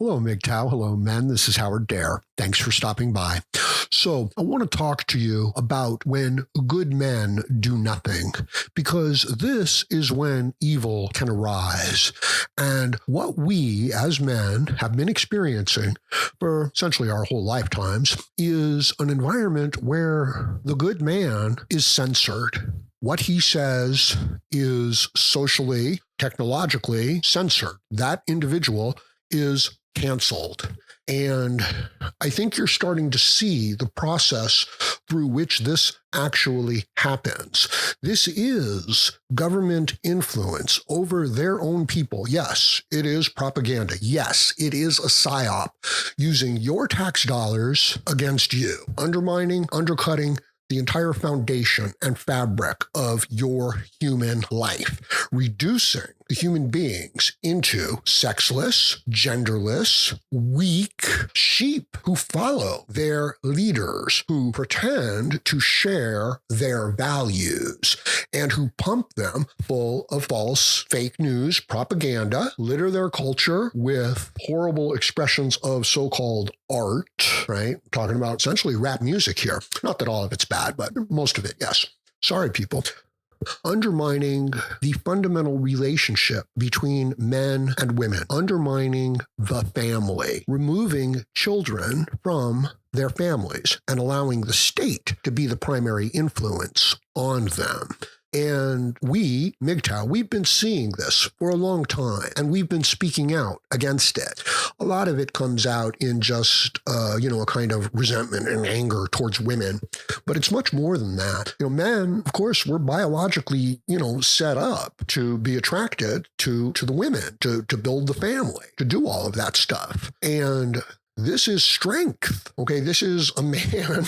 Hello, MGTOW. Hello, men. This is Howard Dare. Thanks for stopping by. So I want to talk to you about when good men do nothing, because this is when evil can arise. And what we as men have been experiencing for essentially our whole lifetimes is an environment where the good man is censored. What he says is socially, technologically censored. That individual is canceled. And I think you're starting to see the process through which this actually happens. This is government influence over their own people. Yes, it is propaganda. Yes, it is a psyop using your tax dollars against you, undermining, undercutting the entire foundation and fabric of your human life, reducing the human beings into sexless, genderless, weak sheep who follow their leaders, who pretend to share their values, and who pump them full of false fake news, propaganda, litter their culture with horrible expressions of so-called art, right? I'm talking about essentially rap music here. Not that all of it's bad, but most of it, yes. Sorry, people. Undermining the fundamental relationship between men and women, undermining the family, removing children from their families, and allowing the state to be the primary influence on them. And we, MGTOW, we've been seeing this for a long time, and we've been speaking out against it. A lot of it comes out in just, a kind of resentment and anger towards women, but it's much more than that. Men, of course, we're biologically, set up to be attracted to the women, to build the family, to do all of that stuff. And this is strength, okay? This is a man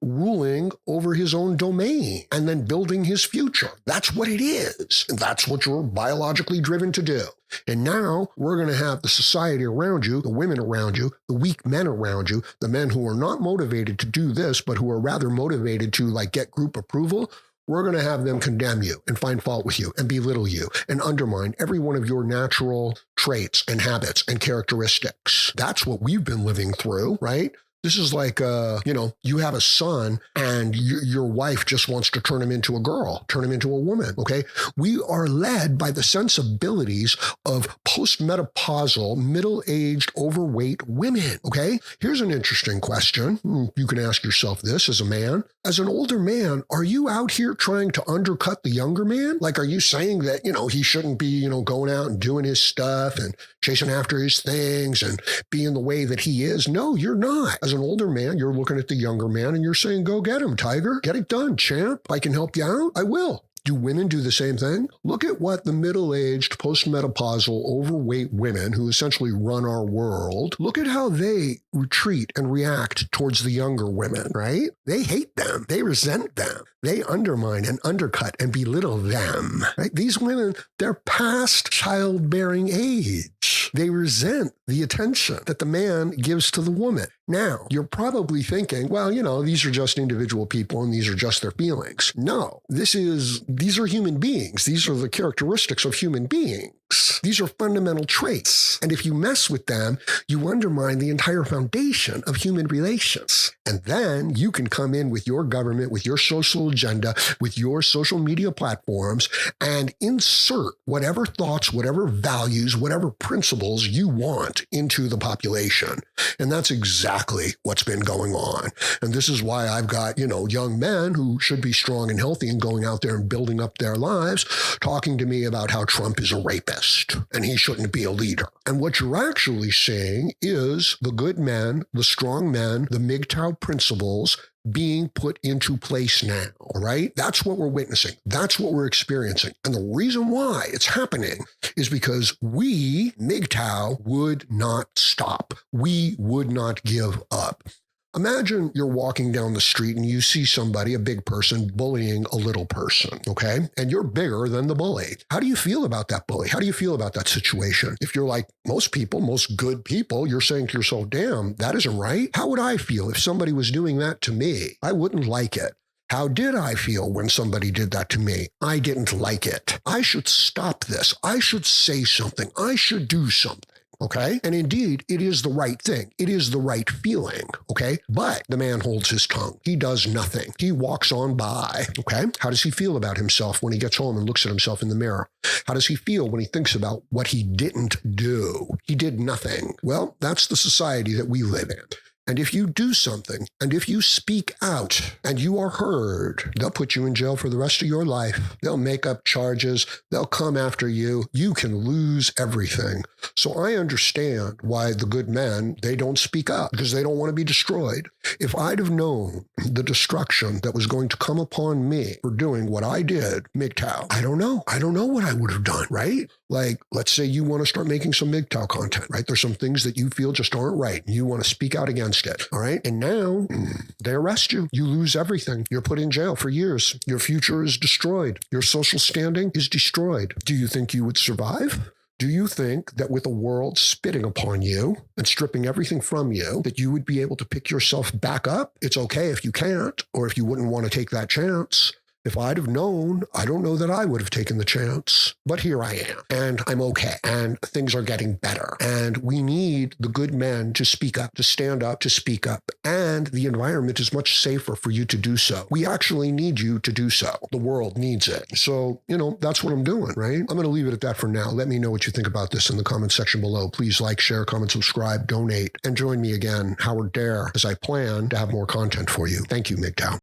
ruling over his own domain and then building his future. That's what it is. And that's what you're biologically driven to do. And now we're going to have the society around you, the women around you, the weak men around you, the men who are not motivated to do this, but who are rather motivated to get group approval. We're going to have them condemn you and find fault with you and belittle you and undermine every one of your natural traits and habits and characteristics. That's what we've been living through, right? This is like, you have a son and your wife just wants to turn him into a girl, turn him into a woman, okay? We are led by the sensibilities of postmenopausal, middle-aged, overweight women, okay? Here's an interesting question. You can ask yourself this as a man. As an older man, are you out here trying to undercut the younger man? Are you saying that, he shouldn't be, going out and doing his stuff and chasing after his things and being the way that he is? No, you're not. As an older man, you're looking at the younger man and you're saying, go get him, tiger. Get it done, champ. If I can help you out, I will. Do women do the same thing? Look at what the middle-aged, postmenopausal, overweight women who essentially run our world, look at how they retreat and react towards the younger women, right? They hate them. They resent them. They undermine and undercut and belittle them, right? These women, they're past childbearing age. They resent the attention that the man gives to the woman. Now, you're probably thinking, well, these are just individual people and these are just their feelings. No, these are human beings. These are the characteristics of human beings. These are fundamental traits. And if you mess with them, you undermine the entire foundation of human relations. And then you can come in with your government, with your social agenda, with your social media platforms, and insert whatever thoughts, whatever values, whatever principles you want into the population. And that's exactly what's been going on. And this is why I've got, young men who should be strong and healthy and going out there and building up their lives, talking to me about how Trump is a rapist and he shouldn't be a leader. And what you're actually seeing is the good men, the strong men, the MGTOW principles being put into place now, all right? That's what we're witnessing. That's what we're experiencing. And the reason why it's happening is because we, MGTOW, would not stop. We would not give up. Imagine you're walking down the street and you see somebody, a big person, bullying a little person, okay? And you're bigger than the bully. How do you feel about that bully? How do you feel about that situation? If you're like most people, most good people, you're saying to yourself, damn, that isn't right. How would I feel if somebody was doing that to me? I wouldn't like it. How did I feel when somebody did that to me? I didn't like it. I should stop this. I should say something. I should do something. okay? And indeed, it is the right thing. It is the right feeling, okay? But the man holds his tongue. He does nothing. He walks on by, okay? How does he feel about himself when he gets home and looks at himself in the mirror? How does he feel when he thinks about what he didn't do? He did nothing. Well, that's the society that we live in. And if you do something, and if you speak out and you are heard, they'll put you in jail for the rest of your life. They'll make up charges. They'll come after you. You can lose everything. So I understand why the good men, they don't speak up because they don't want to be destroyed. If I'd have known the destruction that was going to come upon me for doing what I did, MGTOW, I don't know. I don't know what I would have done, right? Like, let's say you want to start making some MGTOW content, right? There's some things that you feel just aren't right, and you want to speak out against it, all right? And now they arrest you. You lose everything. You're put in jail for years. Your future is destroyed. Your social standing is destroyed. Do you think you would survive? Do you think that with the world spitting upon you and stripping everything from you, that you would be able to pick yourself back up? It's okay if you can't, or if you wouldn't want to take that chance. If I'd have known, I don't know that I would have taken the chance. But here I am, and I'm okay, and things are getting better. And we need the good men to speak up, to stand up, to speak up. And the environment is much safer for you to do so. We actually need you to do so. The world needs it. So, that's what I'm doing, right? I'm going to leave it at that for now. Let me know what you think about this in the comment section below. Please like, share, comment, subscribe, donate, and join me again, Howard Dare, as I plan to have more content for you. Thank you, MGTOW.